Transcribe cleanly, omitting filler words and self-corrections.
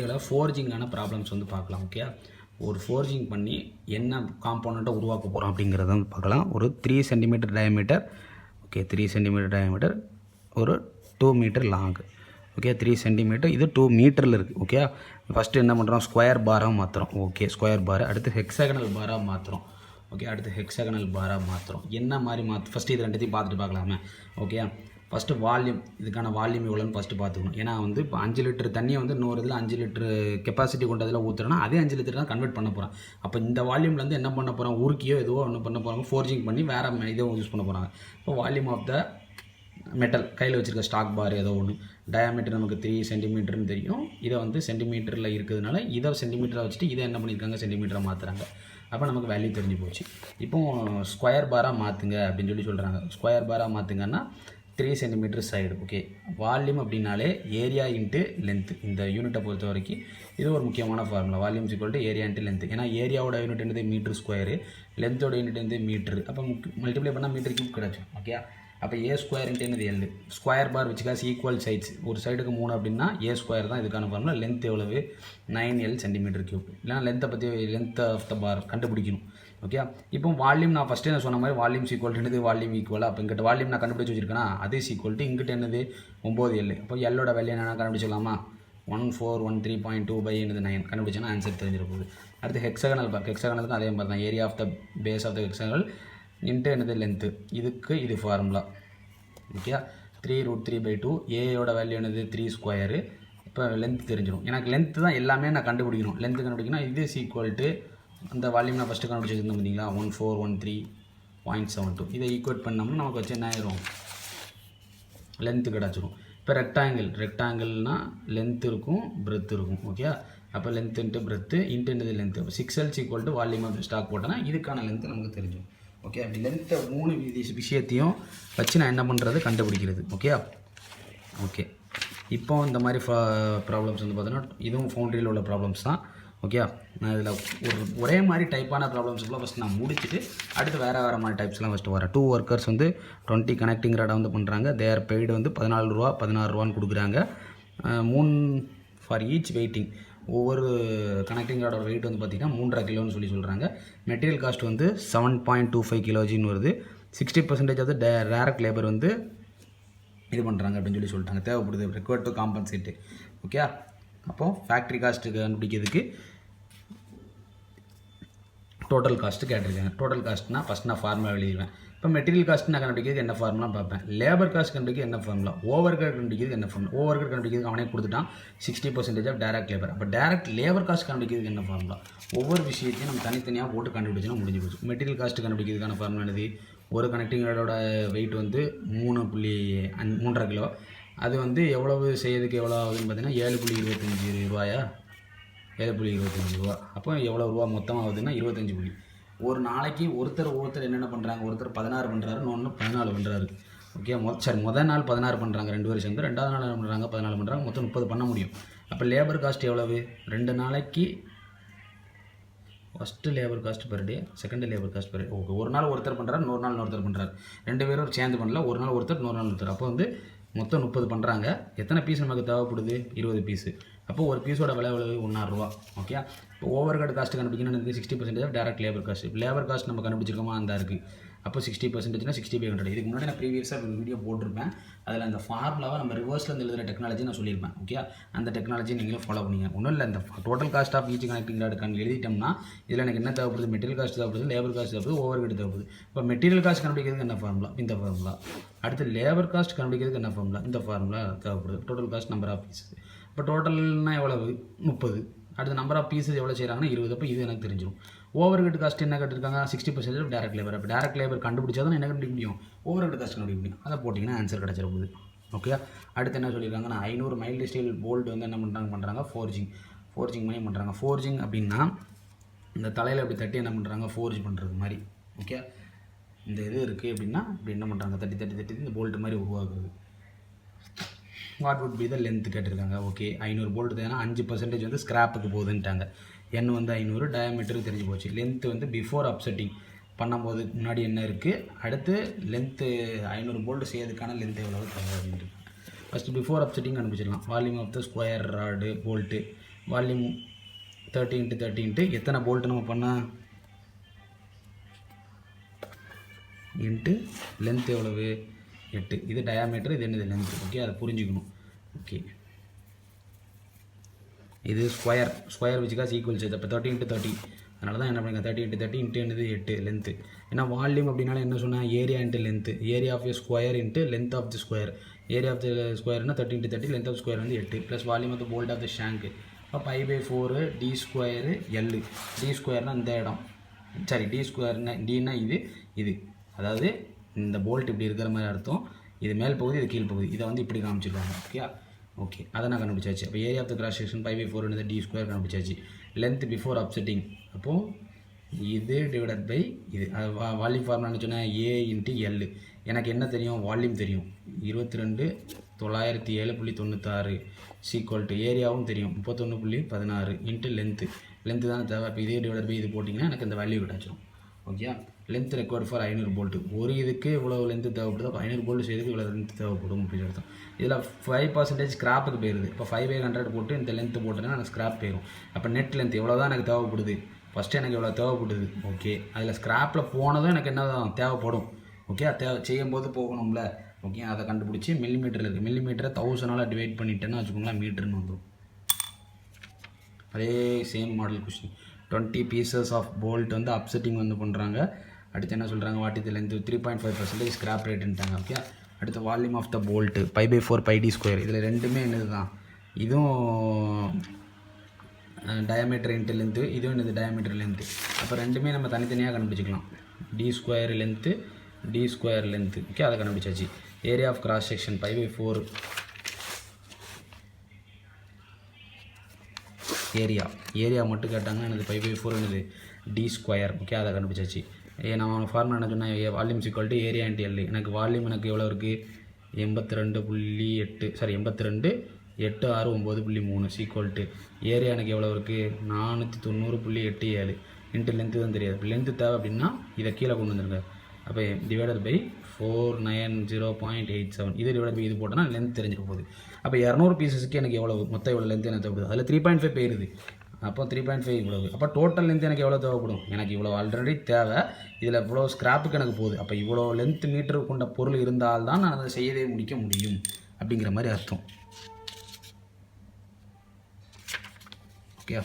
இதில் ஃபோர்ஜிங்கான ப்ராப்ளம்ஸ் வந்து பார்க்கலாம். ஓகே, ஒரு ஃபோர்ஜிங் பண்ணி என்ன காம்போனண்ட்டை உருவாக்க போகிறோம் அப்படிங்கிறத வந்து பார்க்கலாம். ஒரு 3 centimetre diameter, okay 3 centimetre diameter, ஒரு 2 மீட்டர் லாங். ஓகே, 3 சென்டிமீட்டர், இது 2 மீட்டரில் இருக்குது. ஓகே, ஃபஸ்ட்டு என்ன பண்ணுறோம், ஸ்கொயர் பாராக மாற்றுறோம். ஓகே, ஸ்கொயர் பார். அடுத்து ஹெக்ஸாகனல் பாராக மாற்றுறோம். ஓகே, அடுத்து ஹெக்ஸாகனல் பாராக மாற்றுறோம். என்ன மாதிரி ஃபஸ்ட்டு இது ரெண்டுத்தையும் பார்த்துட்டு பார்க்கலாமே. ஓகே, ஃபஸ்ட்டு வால்யூம், இதுக்கான வால்யூம் எவ்வளோன்னு ஃபஸ்ட்டு பார்த்துக்கணும். ஏன்னா வந்து இப்போ 5 லிட்டர் தண்ணியை வந்து இன்னொரு இதில் 5 லிட்டரு கெப்பாசிட்டி கொண்டதில் ஊற்றுறோன்னா அதே 5 லிட்டர் தான் கன்வெர்ட் பண்ண போகிறோம். அப்போ இந்த வால்யூம்லேருந்து என்ன பண்ண போகிறோம், உருக்கியோ எதுவோ ஒன்று பண்ண போகிறாங்க, ஃபோர்ஜிங் பண்ணி வேறு இதோ யூஸ் பண்ண போகிறாங்க. இப்போ வால்யூம் ஆஃப் த மெட்டல், கையில் வச்சுருக்க ஸ்டாக் பார் ஏதோ ஒன்று, டயாமீட்டர் நமக்கு 3 சென்டிமீட்டர்னு தெரியும். இதை வந்து சென்டிமீட்டரில் இருக்கிறதுனால இதை சென்டிமீட்டரை வச்சுட்டு இதை என்ன பண்ணியிருக்காங்க, சென்டிமீட்டரை மாற்றுறாங்க. அப்போ நமக்கு வேல்யூ தெரிஞ்சு போச்சு. இப்போது ஸ்கொயர் பாராக மாற்றுங்க அப்படின்னு சொல்லி சொல்கிறாங்க. ஸ்கொயர் பாராக மாற்றுங்கன்னா 3 சென்டிமீட்டர் சைடு. ஓகே, வால்யூம் அப்படின்னாலே ஏரியா இன்ட்டு லென்த்து. இந்த யூனிட்டை பொறுத்த வரைக்கும் இது ஒரு முக்கியமான formula. Volume equal to area into length. ஏன்னா ஏரியாவோட யூனிட் என்னது மீட்டர் ஸ்கொயரு, லென்த்தோட யூனிட் வந்து மீட்ரு. அப்போ மல்டிப்ளை பண்ணால் மீட்டர் கியூப் கிடச்சிடும். ஓகே, அப்போ ஏ ஸ்கொயர் இன்ட்டு என்னது எல். ஸ்கொயர் பார் வச்சுக்காசு ஈக்குவல் சைட்ஸ், ஒரு சைடுக்கு 3 அப்படின்னா ஏ ஸ்கொயர் தான் இதுக்கான ஃபார்முலா. லென்த் எவ்வளவு, 9L சென்டிமீட்டர் கியூப். இல்லைனா லென்த்தை பற்றி லென்த் ஆஃப் த பார் கண்டுபிடிக்கணும். ஓகே, இப்போ வால்யூம் நான் ஃபஸ்ட்டே நான் சொன்ன மாதிரி வால்யூம் ஈக்குவல் என்னது, வால்யூம் ஈக்குவலாக. அப்போ இங்கிட்ட வால்யூம் நான் கண்டுபிடிச்சி வச்சிருக்கேன்னா அதே ஈக்குவல் டு இங்கிட்ட என்னது 9L. அப்போ எல்லோட வேல்யூ என்னென்ன கண்டுபிடிச்சிக்கலாமா, 1413.2 என்னது 9 கண்டுபிடிச்சோன்னா ஆன்சர் தெரிஞ்சிட போகுது. அடுத்து ஹெக்ஸாகனல் பார். ஹெக்ஸாகனலுக்கு அதே மாதிரி தான், area of the base of the hexagonal into என்னது லென்த்து. இதுக்கு இது ஃபார்முலா. ஓகே, 3√3/2. ஏயோட வேல்யூ என்னது 3 ஸ்கொயரு. இப்போ லென்த் தெரிஞ்சிடும். எனக்கு லென்த்து தான் எல்லாமே நான் கண்டுபிடிக்கணும். லென்த்து கண்டுபிடிக்கணும். இது ஈக்குவல் டு அந்த வால்யூம் நான் ஃபஸ்ட்டு கண்டுபிடிச்சிருந்தோம் பார்த்தீங்களா, 1413.72. இதை ஈக்குவேட் பண்ணோம்னா நமக்கு வச்சு என்ன ஆயிரும், லென்த்து கிடச்சிரும். இப்போ ரெக்டாங்கிள்னால் லென்த் இருக்கும், பிரெத் இருக்கும். ஓகே, அப்போ லென்த் இன்ட்டு பிரெத்து இன்ட்டு என்னது length. 6L equal to volume of stock போட்டோன்னா இதுக்கான லென்த்து நமக்கு தெரிஞ்சிடும். ஓகே, அப்படி லென்த்தை 3 விஷயத்தையும் வச்சு நான் என்ன பண்ணுறது, கண்டுபிடிக்கிறது. ஓகே, ஓகே இப்போ இந்த மாதிரி ப்ராப்ளம்ஸ் வந்து பார்த்தீங்கன்னா இதுவும் ஃபவுண்டரியில் உள்ள ப்ராப்ளம்ஸ் தான். ஓகே, நான் இதில் ஒரே மாதிரி டைப்பான ப்ராப்ளம்ஸ்லாம் ஃபஸ்ட்டு நான் முடிச்சுட்டு அடுத்து வேறு மாதிரி டைப்ஸ்லாம் ஃபஸ்ட்டு வரேன். 2 ஒர்க்கர்ஸ் வந்து 20 கனெக்டிங் ராடை வந்து பண்ணுறாங்க. தேர் பெய்டு வந்து 14 ரூபா 16 ரூபான்னு கொடுக்குறாங்க. 3 ஃபார் ஈச் வெயிட்டிங். ஒவ்வொரு கனெக்டிங் ராடோட வெயிட் வந்து பார்த்திங்கன்னா 3.5 கிலோன்னு சொல்கிறாங்க. மெட்டீரியல் காஸ்ட் வந்து 7.25 கிலோஜின்னு வருது. 60% ஆஃப் த டைரக்ட் லேபர் வந்து இது பண்ணுறாங்க அப்படின்னு சொல்லிட்டாங்க, தேவைப்படுது, ரெக்வயர்ட் டு காம்பன்சேட்டு. ஓகே, அப்போது ஃபேக்ட்ரி காஸ்ட்டு கண்டுபிடிக்கிறதுக்கு டோட்டல் காஸ்ட்டு கேட்டிருக்காங்க. டோட்டல் காஸ்ட்னா ஃபஸ்ட் நான் ஃபார்முலா எழுதிடுவேன். இப்போ மெட்டீரியல் காஸ்ட் நான் கண்டுபிடிக்கிறது என்ன ஃபார்முலா பார்ப்பேன். லேபர் காஸ்ட் கண்டுபிடிக்க என்ன ஃபார்முலா, ஓவர் ஹெட் கண்டுபிடிக்கிறது என்ன ஃபார்முலா. ஓவர் ஹெட் கண்டுபிடிக்கிறது அவனே கொடுத்துட்டான் 60% ஆஃப் டைரக்ட் லேபர். அப்போ டைரக்ட் லேபர் காஸ்ட் கண்டுபிடிக்கிறது என்ன ஃபார்முலா. ஒவ்வொரு விஷயத்தையும் நம்ம தனித்தனியாக போட்டு கண்டுபிடிச்சோன்னா முடிஞ்சு போச்சு. மெட்டீரியல் காஸ்ட்டு கண்டுபிடிக்கிறதுக்கான ஃபார்முலா என்னது, ஒரு கனெக்டிங் ராடோட வெயிட் வந்து 3.5 கிலோ. அது வந்து எவ்வளவு செய்யறதுக்கு எவ்வளோ ஆகுதுன்னு பார்த்தீங்கன்னா 7.25 ரூபாயா, 7.25 ரூபா. அப்போ எவ்வளோ ரூபா மொத்தமாக ஆகுதுன்னா 25. ஒரு நாளைக்கு ஒருத்தர் என்னென்ன பண்ணுறாங்க, ஒருத்தர் 16 பண்ணுறாரு, இன்னொன்று 14 பண்ணுறாரு. ஓகே, முதல் நாள் 16 பண்ணுறாங்க 2 பேரும் சேர்ந்து. ரெண்டாவது நாள் என்ன பண்ணுறாங்க, 14 பண்ணுறாங்க. மொத்தம் 30 பண்ண முடியும். அப்போ லேபர் காஸ்ட் எவ்வளவு, 2 நாளைக்கு first labour cost per day, second labour cost per day. Okay, ஒரு நாள் ஒருத்தர் பண்ணுறாரு, இன்னொரு நாள் இன்னொருத்தர் பண்ணுறாரு. 2 பேரும் சேர்ந்து பண்ணல, ஒரு நாள் ஒருத்தர் இன்னொரு நாள் ஒருத்தர். அப்போ வந்து மொத்தம் 30 பண்ணுறாங்க. எத்தனை பீஸ் நமக்கு தேவைப்படுது, 20 பீஸு. அப்போது ஒரு பீஸோட விலை எவ்வளவு, 1.5 ரூபா. ஓகே, இப்போ ஓவர் ஹெட் காஸ்ட்டு கண்டுபிடிக்கணும். 60% of direct labour cost. Labour cost நம்ம கண்டுபிடிச்சிருக்கோமா, அந்த இருக்குது. அப்போ 60%னா 60/100. இதுக்கு முன்னாடி நான் ப்ரீவியஸாக வீடியோ போட்டிருப்பேன். அதில் அந்த ஃபார்முலாவை நம்ம ரிவர்ஸில் இருந்து எழுதுகிற டெக்னாலஜி நான் சொல்லியிருப்பேன். ஓகே, அந்த டெக்னாலஜி நீங்களும் ஃபாலோ பண்ணிங்க. ஒன்றும் இல்லை, இந்த total cost of each connecting rod எழுதிட்டோம்னா இதில் எனக்கு என்ன தேவைப்படுது, மெட்டீரியல் காஸ்ட் தேவைப்படுது, லேபர் காஸ்ட் தேவைப்படுது, ஓவர் ஹெட் தேவைப்படுது. இப்போ மெட்டீரியல் காஸ்ட் கண்டுபிடிக்கிறதுக்கு என்ன ஃபார்முலா, இந்த ஃபார்முலா. அடுத்து லேபர் காஸ்ட் கண்டுபிடிக்கிறதுக்கு என்ன ஃபார்முலா, இந்த ஃபார்முலா தேவைப்படுது. Total cost number of piece. இப்போ டோட்டல்னால் எவ்வளவு, 30. அடுத்து நம்பர் ஆஃப் பீஸஸ் எவ்வளோ செய்கிறாங்கன்னா 20. அப்போ இது எனக்கு தெரிஞ்சிடும். ஓவர் ஹெட் காஸ்ட் என்ன கட்டிருக்காங்க, 60% ஆஃப் டைரக்ட் லேபர். அப்போ டைரக்ட் லேபர் கண்டுபிடிச்சா தான் என்ன கண்டுபிடிக்க முடியும், ஓவர் ஹெட் காஸ்ட் கண்டுபிடிக்க முடியும். அதை போட்டிங்கன்னா ஆன்சர் கிடச்சிட போகுது. ஓகே, அடுத்து என்ன சொல்லியிருக்காங்கன்னா 500 மைல்டு ஸ்டீல் போல்ட் வந்து என்ன பண்ணுறாங்க ஃபோர்ஜிங் பண்ணி பண்ணுறாங்க. ஃபோர்ஜிங் அப்படின்னா இந்த தலையில் அப்படி தட்டி என்ன பண்ணுறாங்க, ஃபோர்ஜ் பண்ணுறது மாதிரி. ஓகே, இந்த இது இருக்குது அப்படின்னா இப்படி என்ன பண்ணுறாங்க, தட்டி இந்த போல்ட் மாதிரி உருவாக்குறது. What would be the length கேட்டிருக்காங்க. ஓகே, 500 போல்ட் தேவைன்னா 5% வந்து ஸ்கிராப்புக்கு போகுதுன்ட்டாங்க. என் வந்து 500, டயாமீட்டருக்கு தெரிஞ்சு போச்சு. லென்த்து வந்து பிஃபோர் அப்செட்டிங் பண்ணும்போது முன்னாடி என்ன இருக்குது, அடுத்து லென்த்து 500 போல்ட் செய்யறதுக்கான லென்த் எவ்வளோ தேவை அப்படின்ட்டு. ஃபஸ்ட்டு பிஃபோர் அப்செட்டிங் கண்டுபிடிச்சிடலாம். Volume of the square rod bolt volume 30 × 30 × எத்தனை போல்ட்டு நம்ம பண்ணால் இன்ட்டு லென்த் எவ்வளவு 8. இது டயாமீட்டர், இது என்னது லென்த். ஓகே, அதை புரிஞ்சுக்கணும். ஓகே, இது ஸ்கொயர் விச் ஈக்குவல்ஸ் இது. அப்போ 30 × 30, அதனால தான் என்ன பண்ணுங்க 30 × 30 இன்ட்டு என்னது 8 லென்த்து. ஏன்னா வால்யூம் அப்படின்னால என்ன சொன்னால் area into length, area of square into length of the square. Area of the ஸ்கொயர்னா 30 × 30, லென்த் ஆஃப் ஸ்கொயர் வந்து 8 plus volume of the bolt of the shank. அப்போ π/4 d ஸ்கொயரு L. டி ஸ்கொயர்னால் இந்த இடம், சரி டி ஸ்கொயர்னா டின்னா இது அதாவது இந்த போல்ட் இப்படி இருக்கிற மாதிரி அர்த்தம். இது மேல் பகுதி, இது கீழ் பகுதி. இதை வந்து இப்படி காமிச்சிருக்காங்க. ஓகே, அதை நான் கண்டுபிடிச்சாச்சு. அப்போ area of the cross section π/4 d square கண்டுபிடிச்சாச்சு. லென்த் பிஃபோர் அப்செட்டிங், அப்போது இது டிவைடட் பை இது. அது வால்யூம் ஃபார்முலா சொன்னால் A × L. எனக்கு என்ன தெரியும், வால்யூம் தெரியும் 22,907.96 ஈக்குவல் டு ஏரியாவும் தெரியும் 31.16 இன்ட்டு லென்த்து தானே தேவை. இப்போ இதே டிவைடட் பை இது போட்டிங்கன்னா எனக்கு இந்த வேல்யூ கிடச்சிடும். Okay, length required for 500 bolt. ஒரு இதுக்கு இவ்வளோ லென்த்து தேவைப்படுது. அப்போ 500 போல்ட்டு செய்யறதுக்கு இவ்வளோ லென்த் தேவைப்படும் அப்படின்னு அர்த்தம். இதில் 5% ஸ்கிராப்புக்கு போயிடுது. இப்போ 5/100 போட்டு இந்த லென்த்து போட்டேன்னா எனக்கு ஸ்கிராப் போயிடும். அப்போ நெட் லென்த் எவ்வளோ தான் எனக்கு தேவைப்படுது, ஃபஸ்ட்டு எனக்கு எவ்வளோ தேவைப்படுது. ஓகே, அதில் ஸ்கிராப்பில் போனதும் எனக்கு என்ன தான் தேவைப்படும். ஓகே, அது செய்யும்போது போகணும்ல. ஓகே, அதை கண்டுபிடிச்சி மில்லிமீட்டரில் இருக்குது. மில்லிமீட்டரை 1000 டிவைட் பண்ணிட்டேன்னு வச்சுக்கோங்களேன், மீட்டர்னு வந்துடும். அதே same model question. 20 pieces of bolt வந்து அப்செட்டிங் வந்து பண்ணுறாங்க. அடுத்து என்ன சொல்கிறாங்க, வாட் இது லென்த் 3.5% ஸ்கிராப் ரேட்டுன்ட்டாங்க. ஓகே, அடுத்து volume of the bolt π/4 πd square. இதில் ரெண்டுமே என்னது தான், இதுவும் டயாமீட்டர் இன்ட்டு லென்த்து, இதுவும் என்னது டயாமீட்டர் லென்த்து. அப்போ ரெண்டுமே நம்ம தனித்தனியாக கண்டுபிடிச்சிக்கலாம். D square length. ஓகே, அதை கண்டுபிடிச்சாச்சு. Area of cross section π/4 area மட்டும் கேட்டாங்க. எனது π/4 என்னது டி ஸ்கொயர். ஓகே, அதை கண்டுபிடிச்சாச்சு. நான் ஃபார்முலா என்ன சொன்னேன், volume equal to area into L. எனக்கு வால்யூம் எனக்கு எவ்வளோ இருக்குது 82.869.3 ஈக்குவல் டு ஏரியா எனக்கு எவ்வளோ இருக்குது 490.87 இன்ட்டு லென்த்து தான் தெரியாது. லென்த்து தேவை அப்படின்னா இதை கீழே கொண்டு வந்துருங்க. அப்போ டிவைடட் பை 490.87 இது டிவைட் பை இது போட்டோன்னா லென்த் தெரிஞ்சிட போகுது. அப்போ 200 பீசஸுக்கு எனக்கு எவ்வளோ மொத்தம் எவ்வளோ லென்த் எனக்கு தேவைப்படுது. அதில் 3.5 போயிருது. அப்போ 3.5 இவ்வளவு. அப்போ டோட்டல் லென்த் எனக்கு எவ்வளோ தேவைப்படும், எனக்கு இவ்வளோ ஆல்ரெடி தேவை, இதில் இவ்வளோ ஸ்கிராப்புக்கு எனக்கு போகுது. அப்போ இவ்வளோ லென்த் மீட்டர் கொண்ட பொருள் இருந்தால்தான் நான் அதை செய்யவே முடிக்க முடியும் அப்படிங்கிற மாதிரி அர்த்தம். ஓகே.